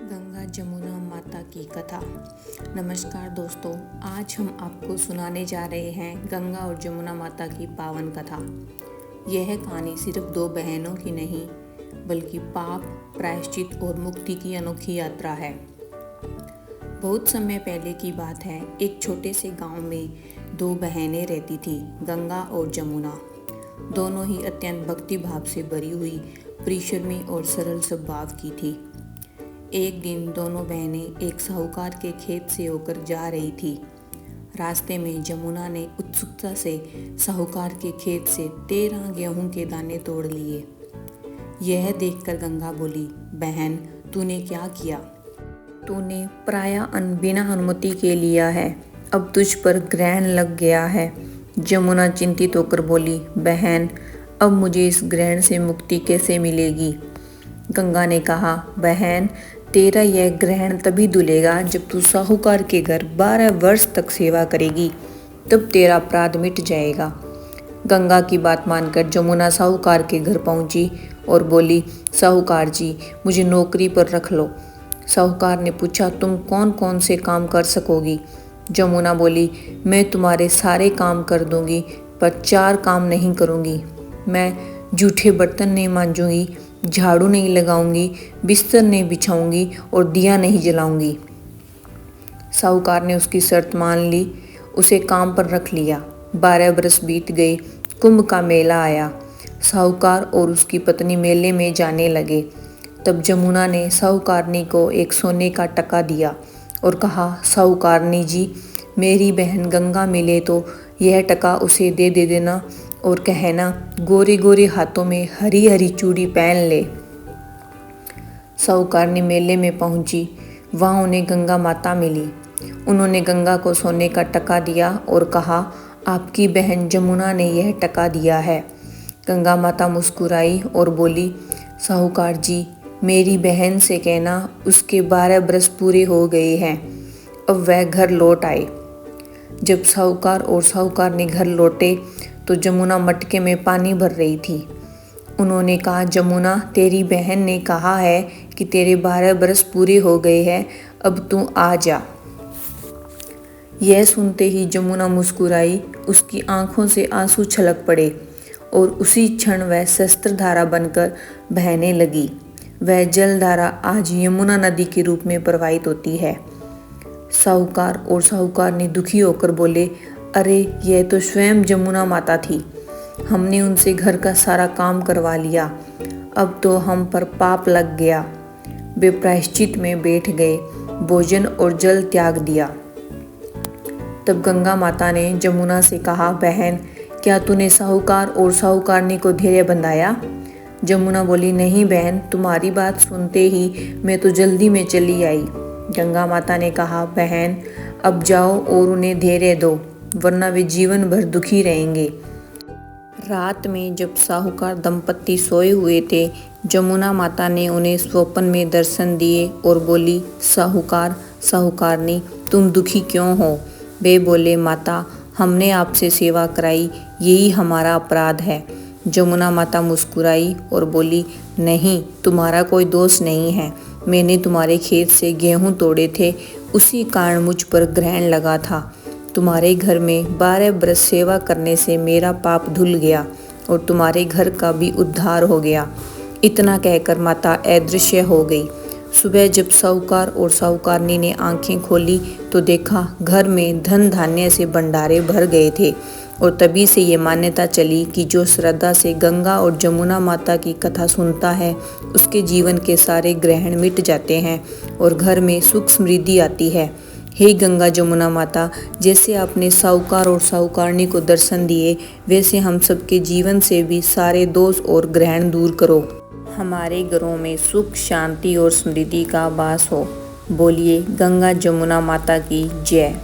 गंगा जमुना माता की कथा। नमस्कार दोस्तों, आज हम आपको सुनाने जा रहे हैं गंगा और जमुना माता की पावन कथा। यह कहानी सिर्फ दो बहनों की नहीं बल्कि पाप, प्रायश्चित और मुक्ति की अनोखी यात्रा है। बहुत समय पहले की बात है। एक छोटे से गांव में दो बहनें रहती थी, गंगा और जमुना। दोनों ही अत्यंत भक्ति भाव से भरी हुई, परिश्रमी और सरल स्वभाव की थी। एक दिन दोनों बहनें एक साहूकार के खेत से होकर जा रही थी। रास्ते में जमुना ने उत्सुकता से साहूकार के खेत से 13 गेहूं के दाने तोड़ लिए। यह देखकर गंगा बोली, बहन तूने क्या किया? तूने पराया अन्न बिना अनुमति के लिया है, अब तुझ पर ग्रहण लग गया है। जमुना चिंतित होकर बोली, बहन अब मुझे इस ग्रहण से मुक्ति कैसे मिलेगी? गंगा ने कहा, बहन तेरा यह ग्रहण तभी धुलेगा जब तू साहूकार के घर 12 वर्ष तक सेवा करेगी, तब तेरा अपराध मिट जाएगा। गंगा की बात मानकर जमुना साहूकार के घर पहुंची और बोली, साहूकार जी मुझे नौकरी पर रख लो। साहूकार ने पूछा, तुम कौन कौन से काम कर सकोगी? जमुना बोली, मैं तुम्हारे सारे काम कर दूंगी पर 4 काम नहीं करूंगी। मैं जूठे बर्तन नहीं मांजूंगी, झाड़ू नहीं लगाऊंगी, बिस्तर नहीं बिछाऊंगी और दिया नहीं जलाऊंगी। साहूकार ने उसकी शर्त मान ली, उसे काम पर रख लिया। 12 बरस बीत गए। कुंभ का मेला आया। साहूकार और उसकी पत्नी मेले में जाने लगे। तब जमुना ने साहूकारनी को एक सोने का टका दिया और कहा, साहूकारनी जी मेरी बहन गंगा मिले तो यह टका उसे दे देना और कहना गोरे गोरे हाथों में हरी हरी चूड़ी पहन ले। साहूकारनी मेले में पहुंची। वहां उन्हें गंगा माता मिली। उन्होंने गंगा को सोने का टका दिया और कहा, आपकी बहन जमुना ने यह टका दिया है। गंगा माता मुस्कुराई और बोली, साहूकार जी मेरी बहन से कहना उसके 12 बरस पूरे हो गए हैं, अब वह घर लौट आए। जब साहूकार और साहूकारनी घर लौटे तो जमुना मटके में पानी भर रही थी। उन्होंने कहा, जमुना तेरी बहन ने कहा है कि तेरे 12 बरस पूरे हो गए हैं, अब तू आ जा। यह सुनते ही जमुना मुस्कुराई, उसकी आंखों से आंसू छलक पड़े और उसी क्षण वह शस्त्रधारा बनकर बहने लगी। वह जलधारा आज यमुना नदी के रूप में प्रवाहित होती है। साहूकार और साहूकारनी दुखी होकर बोले, अरे यह तो स्वयं जमुना माता थी, हमने उनसे घर का सारा काम करवा लिया, अब तो हम पर पाप लग गया। वे प्रायश्चित में बैठ गए, भोजन और जल त्याग दिया। तब गंगा माता ने जमुना से कहा, बहन क्या तूने साहूकार और साहूकारनी को धैर्य बंधाया? जमुना बोली, नहीं बहन, तुम्हारी बात सुनते ही मैं तो जल्दी में चली आई। गंगा माता ने कहा, बहन अब जाओ और उन्हें धैर्य दो, वरना वे जीवन भर दुखी रहेंगे। रात में जब साहूकार दंपत्ति सोए हुए थे, जमुना माता ने उन्हें स्वप्न में दर्शन दिए और बोली, साहूकार साहूकारनी तुम दुखी क्यों हो? वे बोले, माता हमने आपसे सेवा कराई, यही हमारा अपराध है। जमुना माता मुस्कुराई और बोली, नहीं तुम्हारा कोई दोष नहीं है, मैंने तुम्हारे खेत से गेहूं तोड़े थे, उसी कारण मुझ पर ग्रहण लगा था। तुम्हारे घर में 12 बरस सेवा करने से मेरा पाप धुल गया और तुम्हारे घर का भी उद्धार हो गया। इतना कहकर माता अदृश्य हो गई। सुबह जब साहूकार और साहूकारनी ने आंखें खोली तो देखा घर में धन धान्य से भंडारे भर गए थे और तभी से ये मान्यता चली कि जो श्रद्धा से गंगा और जमुना माता की कथा सुनता है उसके जीवन के सारे ग्रहण मिट जाते हैं और घर में सुख समृद्धि आती है। हे गंगा जमुना माता, जैसे आपने साहूकार और साहूकारनी को दर्शन दिए वैसे हम सबके जीवन से भी सारे दोष और ग्रहण दूर करो। हमारे घरों में सुख शांति और समृद्धि का वास हो। बोलिए गंगा जमुना माता की जय।